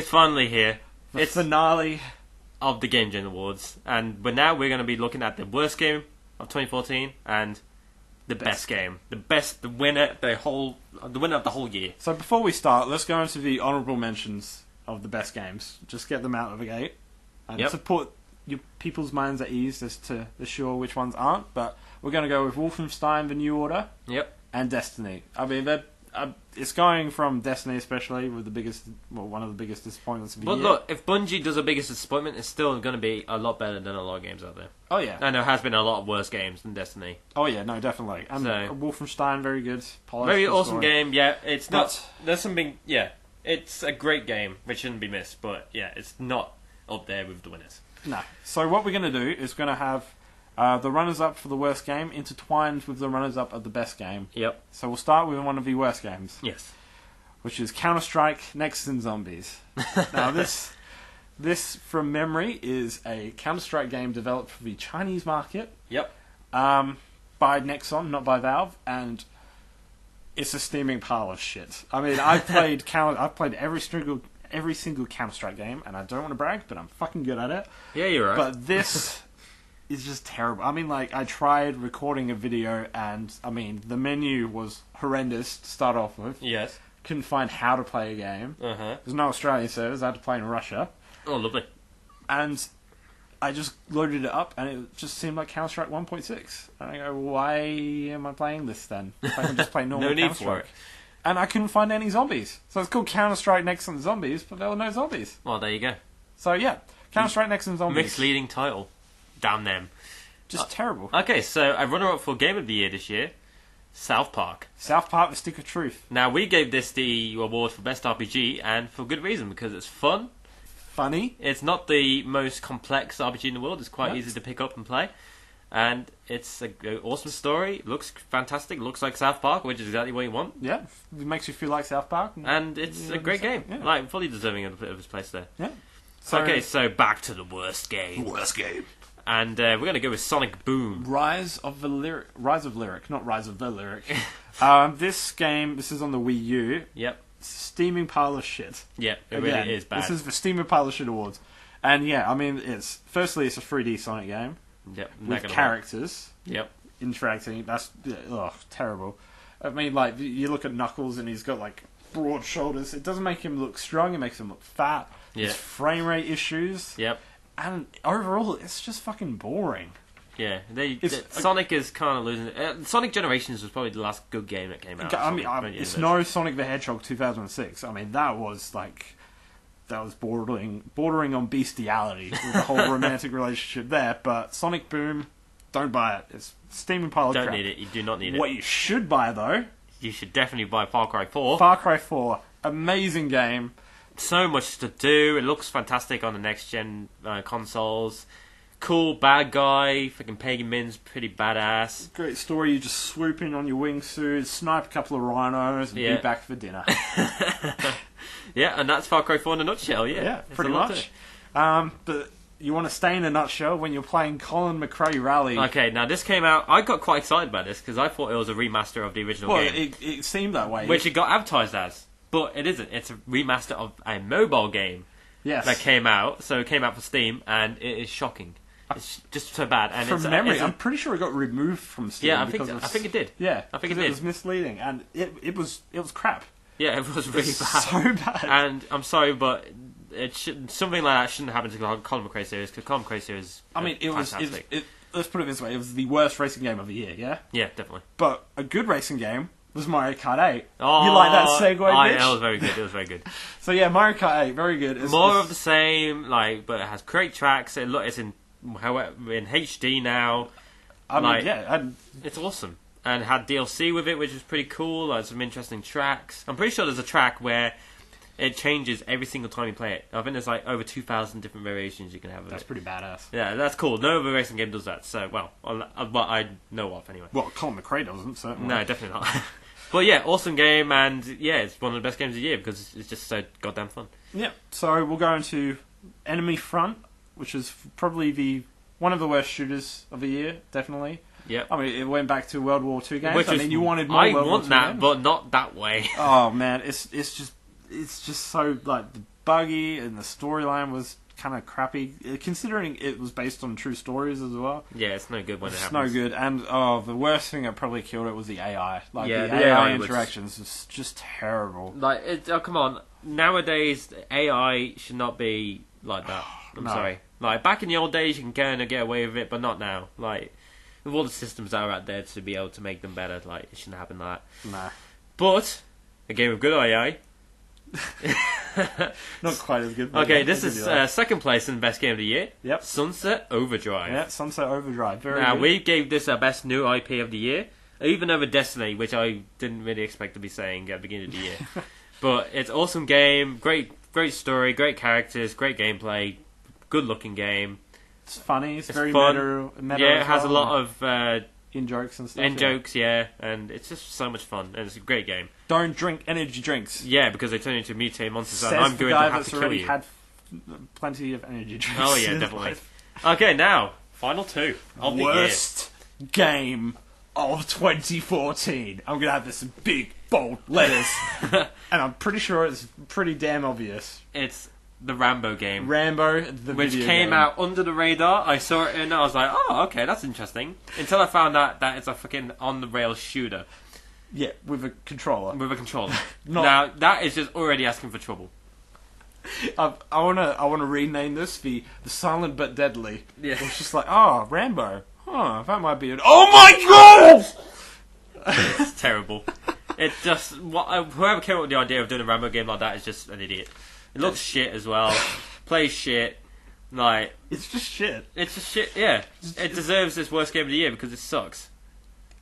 It's finally here. It's finale of the Game Gent Awards, and we're going to be looking at the worst game of 2014 and the best game, the winner of the whole year. So before we start, let's go into the honourable mentions of the best games. Just get them out of the gate and to put your people's minds at ease as to sure which ones aren't. But we're going to go with Wolfenstein: The New Order. Yep. And Destiny. I mean, it's going from Destiny, especially with one of the biggest disappointments of the year. But look, if Bungie does a biggest disappointment, it's still going to be a lot better than a lot of games out there. Oh yeah, and there has been a lot of worse games than Destiny. Oh yeah, no, definitely. And Wolfenstein, very good, polished, very awesome game. Yeah, it's but not. There's something. Yeah, it's a great game which shouldn't be missed. But yeah, it's not up there with the winners. No. So what we're going to do is going to have the runners-up for the worst game intertwined with the runners-up of the best game. Yep. So we'll start with one of the worst games. Yes. Which is Counter-Strike: Next Gen Zombies. Now this from memory is a Counter-Strike game developed for the Chinese market. Yep. By Nexon, not by Valve, and it's a steaming pile of shit. I mean, I've played every single Counter-Strike game, and I don't want to brag, but I'm fucking good at it. Yeah, you're right. But this is just terrible. I mean, like, I tried recording a video, and, I mean, the menu was horrendous to start off with. Yes. Couldn't find how to play a game. There's no Australian servers. I had to play in Russia. Oh, lovely. And I just loaded it up, and it just seemed like Counter-Strike 1.6. And I go, why am I playing this then? If I can just play normal No need Counter-Strike. for it. And I couldn't find any zombies. So it's called Counter-Strike Next Gen Zombies, but there were no zombies. Well, there you go. So yeah, Counter-Strike Next Gen Zombies. Misleading title. Damn them. Just terrible. Okay, so a runner-up for Game of the Year this year, South Park. South Park: The Stick of Truth. Now, we gave this the award for Best RPG, and for good reason, because it's fun. Funny. It's not the most complex RPG in the world. It's quite easy to pick up and play. And it's an awesome story. Looks fantastic. Looks like South Park, which is exactly what you want. Yeah, it makes you feel like South Park. And it's a great game. Yeah. Like, fully deserving of his place there. Yeah. Okay, so back to the worst game. Worst game. And we're going to go with Sonic Boom. Rise of the Lyric, not Rise of the Lyric. This game, this is on the Wii U. Yep. Steaming pile of shit. Yep, it really is bad. This is the Steaming pile of shit awards. And yeah, I mean, it's a 3D Sonic game. Yep. With characters. Yep. Interacting. That's terrible. I mean, like, you look at Knuckles and he's got, like, broad shoulders. It doesn't make him look strong, it makes him look fat. Yeah. There's frame rate issues. Yep. And overall, it's just fucking boring. Yeah, Sonic is kind of losing. Sonic Generations was probably the last good game that came out. I mean, it's no Sonic the Hedgehog 2006. I mean, that was bordering on bestiality with the whole romantic relationship there. But Sonic Boom, don't buy it. It's steaming pile of crap. Don't need it. You do not need it. What you should buy though, you should definitely buy Far Cry 4. Far Cry 4, amazing game. So much to do. It looks fantastic on the next gen consoles. Cool bad guy, freaking Pagan Min's pretty badass. Great story. You just swoop in on your wingsuit, snipe a couple of rhinos, and be back for dinner. Yeah, and that's Far Cry 4 in a nutshell. Yeah, pretty much. But you want to stay in a nutshell when you're playing Colin McRae Rally. Okay, now this came out. I got quite excited about this because I thought it was a remaster of the original game. Well, it seemed that way, which it got advertised as, but it isn't. It's a remaster of a mobile game. Yes. That came out. So it came out for Steam, and it is shocking. It's just so bad. And from memory, I'm pretty sure it got removed from Steam. Yeah, I think it did. Yeah, I think it did. It was misleading, and it was crap. Yeah, it was really bad. So bad. And I'm sorry, but something like that shouldn't happen to the Colin McRae series, because Colin McRae series. I mean, fantastic. Let's put it this way: it was the worst racing game of the year. Yeah. Yeah, definitely. But a good racing game was Mario Kart 8. Oh, you like that segue, bitch? That was very good. It was very good. So yeah, Mario Kart 8, very good. More of the same, but it has great tracks. It's in HD now. It's awesome. And had DLC with it, which was pretty cool. Like some interesting tracks. I'm pretty sure there's a track where it changes every single time you play it. I think there's like over 2,000 different variations you can have of it. That's pretty badass. Yeah, that's cool. No other racing game does that. So, well, what I know of anyway. Well, Colin McRae doesn't, certainly. No, definitely not. But yeah, awesome game, and yeah, it's one of the best games of the year because it's just so goddamn fun. Yeah, so we'll go into Enemy Front, which is probably one of the worst shooters of the year, definitely. Yeah, I mean, it went back to World War II games. You wanted more World War II games. But not that way. Oh man, it's just so like the buggy, and the storyline was kind of crappy, considering it was based on true stories as well. Yeah, it's no good when it It's happens. no good, and the worst thing that probably killed it was the AI. Like, Yeah, the the AI AI interactions was just terrible. Like, come on. Nowadays, AI should not be like that. I'm No. sorry. Like, back in the old days, you can kind of get away with it, but not now. Like, with all the systems that are out there to be able to make them better, like, it shouldn't happen like that. Nah. But, a game of good AI. Not quite as good. Okay, this is second place in the best game of the year. Yep. Sunset Overdrive. Yeah, Sunset Overdrive. Very Now, good. we gave this our best new IP of the year, even over Destiny, which I didn't really expect to be saying at the beginning of the year. But it's an awesome game, great story, great characters, great gameplay, good looking game. It's funny. It's very fun. meta. Yeah, it has a lot of in-jokes and stuff. in-jokes, yeah, and it's just so much fun, and it's a great game. Don't drink energy drinks. Yeah, because they turn into mutated monsters, Says and I'm the going guy to have that's to kill already you. had plenty of energy drinks. Oh yeah, in his definitely. life. Okay, now, final two of the year. Worst game of 2014. I'm gonna have this in big, bold letters. And I'm pretty sure it's pretty damn obvious. It's the Rambo game. Rambo, the Which video came game. out under the radar. I saw it and I was like, oh, okay, that's interesting. Until I found out that it's a fucking on-the-rails shooter Yeah, with a controller. with a controller. Not- Now, that is just already asking for trouble. I wanna rename this the Silent but Deadly. Yeah. It's just like, oh, Rambo. Huh, that might be it. Oh my god! It's terrible. It just... whoever came up with the idea of doing a Rambo game like that is just an idiot. It looks shit as well. Plays shit. Like... It's just shit. It's just shit, yeah. It deserves this worst game of the year because it sucks.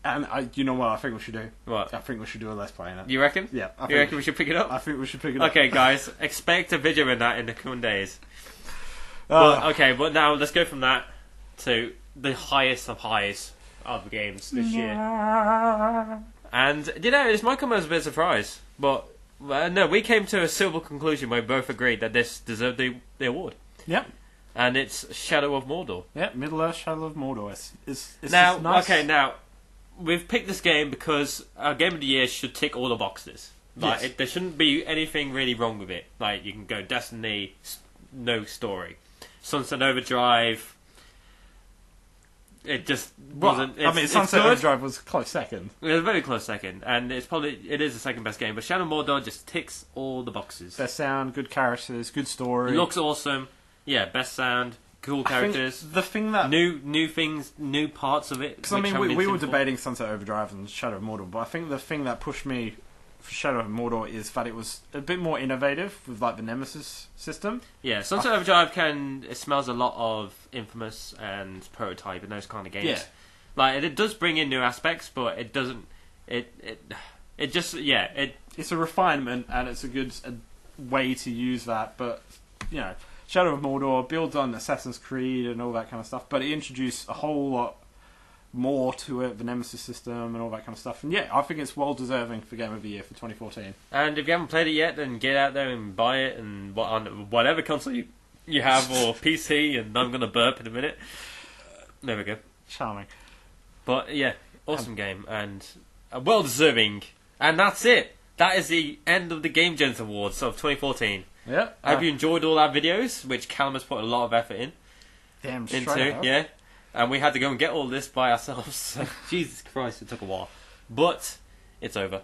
And you know what I think we should do? What? I think we should do a Let's Play in it. You reckon? Yeah. You reckon we should pick it up? I think we should pick it up. Okay, guys, expect a video in that in the coming days. Uh, But now let's go from that to the highest of highs of the games this year. And, you know, this might come as a bit of a surprise, but no, we came to a simple conclusion where we both agreed that this deserved the award. Yep. And it's Shadow of Mordor. Yep, Middle-earth Shadow of Mordor. It's Now, just nice. okay, now, we've picked this game because our Game of the Year should tick all the boxes. Like, Yes. there shouldn't be anything really wrong with it. Like, you can go Destiny, no story. Sunset Overdrive, it just wasn't... I mean, Sunset Overdrive was a close second. It was a very close second, and it is the second best game, but Shadow of Mordor just ticks all the boxes. Best sound, good characters, good story. It looks awesome. Yeah, best sound, cool characters. The thing that... New things, new parts of it. Because, I mean, we were debating Sunset Overdrive and Shadow of Mordor, but I think the thing that pushed me for Shadow of Mordor is that it was a bit more innovative with, like, the Nemesis system. Yeah, Sunset Overdrive it smells a lot of Infamous and Prototype and those kind of games. Yeah. Like, it does bring in new aspects, but it doesn't... It just... Yeah, It's a refinement, and it's a good way to use that, but, you know... Shadow of Mordor builds on Assassin's Creed and all that kind of stuff, but it introduced a whole lot more to it, the Nemesis system and all that kind of stuff. And yeah, I think it's well deserving for Game of the Year for 2014. And if you haven't played it yet, then get out there and buy it, and on whatever console you have, or PC, and I'm going to burp in a minute. There we go. Charming. But yeah, awesome game, and well deserving. And that's it. That is the end of the Game Gent Awards of 2014. Yeah. I hope you enjoyed all our videos, which Callum has put a lot of effort into. Yeah. And we had to go and get all this by ourselves. So, Jesus Christ, it took a while. But it's over.